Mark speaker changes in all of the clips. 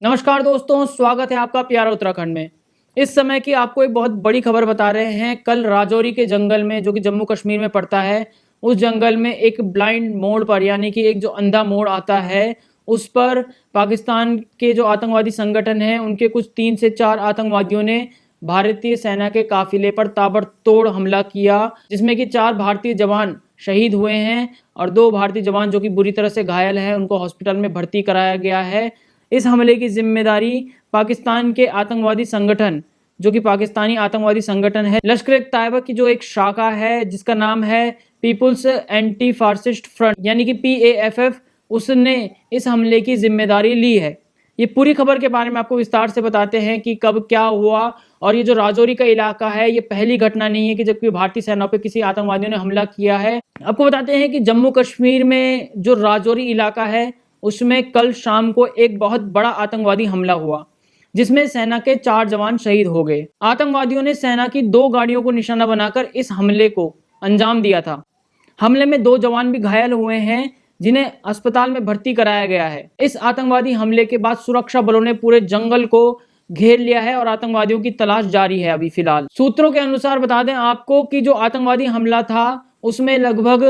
Speaker 1: नमस्कार दोस्तों, स्वागत है आपका प्यारा उत्तराखंड में। इस समय की आपको एक बहुत बड़ी खबर बता रहे हैं। कल राजौरी के जंगल में, जो कि जम्मू कश्मीर में पड़ता है, उस जंगल में एक ब्लाइंड मोड़ पर, यानी कि एक जो अंधा मोड़ आता है, उस पर पाकिस्तान के जो आतंकवादी संगठन हैं, उनके कुछ 3 से 4 आतंकवादियों ने भारतीय सेना के काफिले पर ताबड़तोड़ हमला किया, जिसमें कि 4 भारतीय जवान शहीद हुए हैं और 2 भारतीय जवान जो कि बुरी तरह से घायल हैं, उनको हॉस्पिटल में भर्ती कराया गया है। इस हमले की जिम्मेदारी पाकिस्तान के आतंकवादी संगठन, जो कि पाकिस्तानी आतंकवादी संगठन है, लश्कर-ए-तैयबा की जो एक शाखा है, जिसका नाम है पीपुल्स एंटी फासिस्ट फ्रंट, यानी कि PAFF, उसने इस हमले की जिम्मेदारी ली है। ये पूरी खबर के बारे में आपको विस्तार से बताते हैं कि कब क्या हुआ। और ये जो राजौरी का इलाका है, ये पहली घटना नहीं है कि जब कोई भारतीय सेना पे किसी आतंकवादियों ने हमला किया है। आपको बताते हैं कि जम्मू कश्मीर में जो राजौरी इलाका है, उसमें कल शाम को एक बहुत बड़ा आतंकवादी हमला हुआ, जिसमें सेना के 4 जवान शहीद हो गए। आतंकवादियों ने सेना की 2 गाड़ियों को निशाना बनाकर इस हमले को अंजाम दिया था। हमले में 2 जवान भी घायल हुए हैं, जिन्हें अस्पताल में भर्ती कराया गया है। इस आतंकवादी हमले के बाद सुरक्षा बलों ने पूरे जंगल को घेर लिया है और आतंकवादियों की तलाश जारी है। अभी फिलहाल सूत्रों के अनुसार बता दें आपको कि जो आतंकवादी हमला था, उसमें लगभग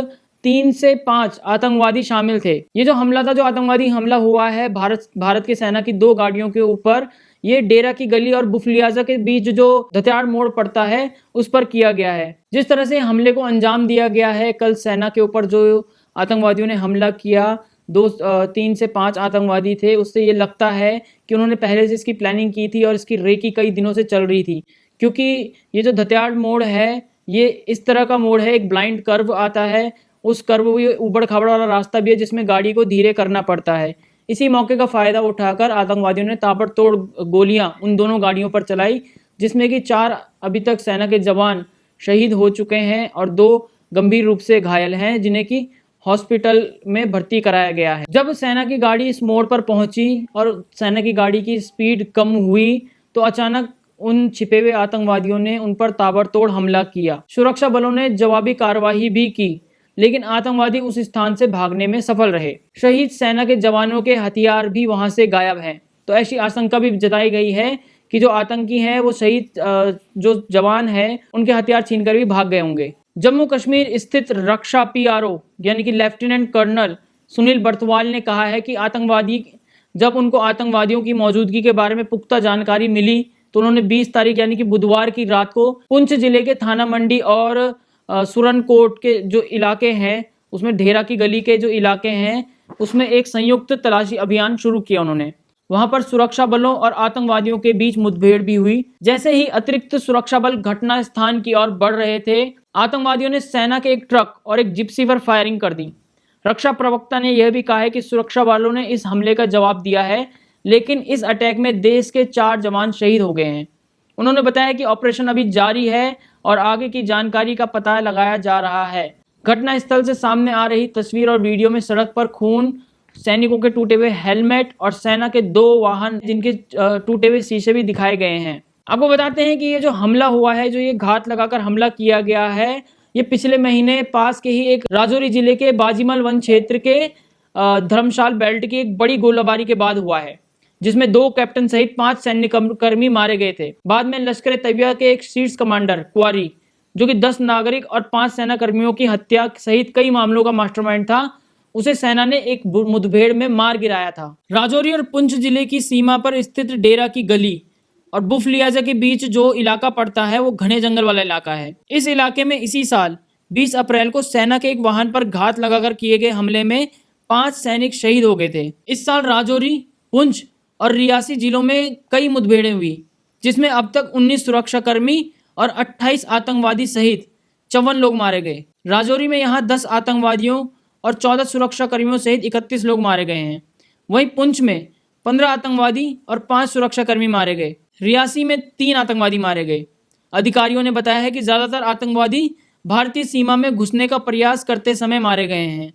Speaker 1: 3 से 5 आतंकवादी शामिल थे। ये जो हमला था, जो आतंकवादी हमला हुआ है भारत की सेना की 2 गाड़ियों के ऊपर, ये डेरा की गली और बुफलियाजा के बीच जो धत्याड़ मोड़ पड़ता है, उस पर किया गया है। जिस तरह से हमले को अंजाम दिया गया है, कल सेना के ऊपर जो आतंकवादियों ने हमला किया, 3 से 5 आतंकवादी थे, उससे ये लगता है कि उन्होंने पहले से इसकी प्लानिंग की थी और इसकी रेकी कई दिनों से चल रही थी। क्योंकि ये जो धत्याड़ मोड़ है, ये इस तरह का मोड़ है, एक ब्लाइंड कर्व आता है, उस कर्व भी ऊबड़-खाबड़ वाला रास्ता भी है, जिसमें गाड़ी को धीरे करना पड़ता है। इसी मौके का फ़ायदा उठाकर आतंकवादियों ने ताबड़तोड़ गोलियां उन दोनों गाड़ियों पर चलाई, जिसमें कि 4 अभी तक सेना के जवान शहीद हो चुके हैं और 2 गंभीर रूप से घायल हैं, जिन्हें कि हॉस्पिटल में भर्ती कराया गया है। जब सेना की गाड़ी इस मोड़ पर पहुंची और सेना की गाड़ी की स्पीड कम हुई, तो अचानक उन छिपे हुए आतंकवादियों ने उन पर ताबड़तोड़ हमला किया। सुरक्षा बलों ने जवाबी कार्रवाई भी की, लेकिन आतंकवादी उस स्थान से भागने में सफल रहे। शहीद सेना के जवानों के हथियार भी वहां से गायब हैं। तो ऐसी आशंका भी जताई गई है कि जो आतंकी हैं, वो शहीद जो जवान हैं, उनके हथियार छीनकर भी भाग गए होंगे। जम्मू कश्मीर स्थित रक्षा PRO, यानी कि लेफ्टिनेंट कर्नल सुनील बर्तवाल ने कहा है कि जब उनको आतंकवादियों की मौजूदगी के बारे में पुख्ता जानकारी मिली, तो उन्होंने 20 तारीख यानी कि बुधवार की रात को पुंछ जिले के थाना मंडी और सुरनकोट के जो इलाके हैं, उसमें ढेरा की गली के जो इलाके हैं, उसमें एक संयुक्त तलाशी अभियान शुरू किया उन्होंने। वहां पर सुरक्षा बलों और आतंकवादियों के बीच मुठभेड़ भी हुई। जैसे ही अतिरिक्त सुरक्षा बल घटना स्थान की ओर बढ़ रहे थे, आतंकवादियों ने सेना के एक ट्रक और एक जिप्सी पर फायरिंग कर दी। रक्षा प्रवक्ता ने यह भी कहा है कि सुरक्षा बलों ने इस हमले का जवाब दिया है, लेकिन इस अटैक में देश के 4 जवान शहीद हो गए हैं। उन्होंने बताया कि ऑपरेशन अभी जारी है और आगे की जानकारी का पता लगाया जा रहा है। घटना स्थल से सामने आ रही तस्वीर और वीडियो में सड़क पर खून, सैनिकों के टूटे हुए हेलमेट और सेना के 2 वाहन जिनके टूटे हुए शीशे भी दिखाए गए हैं। आपको बताते हैं कि ये जो हमला हुआ है, जो ये घात लगाकर हमला किया गया है, ये पिछले महीने पास के ही एक राजौरी जिले के बाजीमल वन क्षेत्र के धर्मशाल बेल्ट की एक बड़ी गोलाबारी के बाद हुआ है, जिसमें 2 कैप्टन सहित 5 सैन्य कर्मी मारे गए थे। बाद में लश्कर-ए-तैयबा के एक शीर्ष कमांडर क्वारी, जो कि 10 नागरिक और 5 सेना कर्मियों की हत्या सहित कई मामलों का मास्टरमाइंड था, उसे सेना ने एक मुठभेड़ में मार गिराया था। राजौरी और पुंछ जिले की सीमा पर स्थित डेरा की गली और बुफलियाजा के बीच जो इलाका पड़ता है, वो घने जंगल वाला इलाका है। इस इलाके में इसी साल 20 अप्रैल को सेना के एक वाहन पर घात लगाकर किए गए हमले में 5 सैनिक शहीद हो गए थे। इस साल राजौरी, पुंछ और रियासी जिलों में कई मुठभेड़ें हुई, जिसमें अब तक 19 सुरक्षाकर्मी और 28 आतंकवादी सहित 54 लोग मारे गए। राजौरी में यहाँ 10 आतंकवादियों और 14 सुरक्षाकर्मियों सहित 31 लोग मारे गए हैं। वहीं पुंछ में 15 आतंकवादी और 5 सुरक्षाकर्मी मारे गए। रियासी में 3 आतंकवादी मारे गए। अधिकारियों ने बताया है कि ज्यादातर आतंकवादी भारतीय सीमा में घुसने का प्रयास करते समय मारे गए हैं।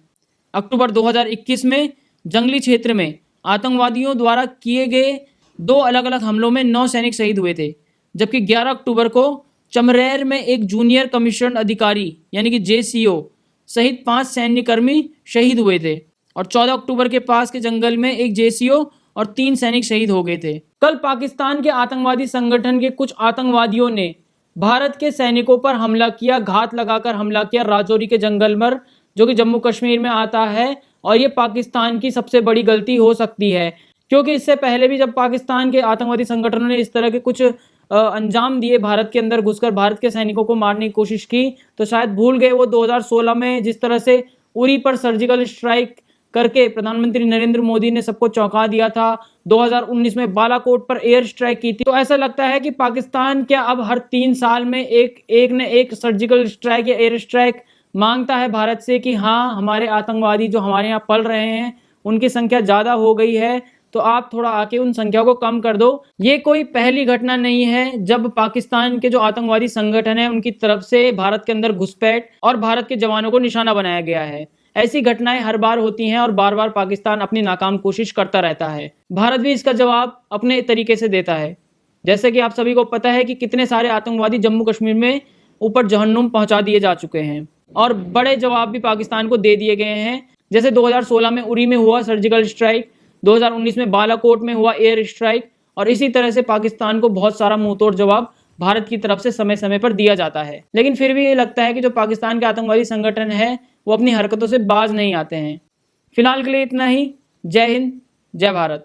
Speaker 1: अक्टूबर 2021 में जंगली क्षेत्र में आतंकवादियों द्वारा किए गए 2 अलग अलग हमलों में 9 सैनिक शहीद हुए थे, जबकि 11 अक्टूबर को चमरेर में एक जूनियर कमीशन अधिकारी यानी कि JCO सहित 5 सैन्यकर्मी शहीद हुए थे और 14 अक्टूबर के पास के जंगल में एक JCO और 3 सैनिक शहीद हो गए थे। कल पाकिस्तान के आतंकवादी संगठन के कुछ आतंकवादियों ने भारत के सैनिकों पर हमला किया, घात लगाकर हमला किया राजौरी के जंगल पर, जो कि जम्मू कश्मीर में आता है। और ये पाकिस्तान की सबसे बड़ी गलती हो सकती है, क्योंकि इससे पहले भी जब पाकिस्तान के आतंकवादी संगठनों ने इस तरह के कुछ अंजाम दिए, भारत के अंदर घुसकर भारत के सैनिकों को मारने की कोशिश की, तो शायद भूल गए वो 2016 में जिस तरह से उरी पर सर्जिकल स्ट्राइक करके प्रधानमंत्री नरेंद्र मोदी ने सबको चौंका दिया था। 2019 में बालाकोट पर एयर स्ट्राइक की थी। तो ऐसा लगता है कि पाकिस्तान क्या अब हर 3 साल में एक न एक सर्जिकल स्ट्राइक या एयर स्ट्राइक मांगता है भारत से कि हाँ, हमारे आतंकवादी जो हमारे यहाँ पल रहे हैं उनकी संख्या ज़्यादा हो गई है, तो आप थोड़ा आके उन संख्या को कम कर दो। ये कोई पहली घटना नहीं है जब पाकिस्तान के जो आतंकवादी संगठन है उनकी तरफ से भारत के अंदर घुसपैठ और भारत के जवानों को निशाना बनाया गया है। ऐसी घटनाएं हर बार होती हैं और बार बार पाकिस्तान अपनी नाकाम कोशिश करता रहता है। भारत भी इसका जवाब अपने तरीके से देता है। जैसे कि आप सभी को पता है कि कितने सारे आतंकवादी जम्मू कश्मीर में ऊपर जहन्नुम पहुंचा दिए जा चुके हैं और बड़े जवाब भी पाकिस्तान को दे दिए गए हैं। जैसे 2016 में उरी में हुआ सर्जिकल स्ट्राइक, 2019 में बालाकोट में हुआ एयर स्ट्राइक, और इसी तरह से पाकिस्तान को बहुत सारा मुंहतोड़ जवाब भारत की तरफ से समय समय पर दिया जाता है। लेकिन फिर भी ये लगता है कि जो पाकिस्तान के आतंकवादी संगठन है वो अपनी हरकतों से बाज नहीं आते हैं। फिलहाल के लिए इतना ही। जय हिंद, जय भारत।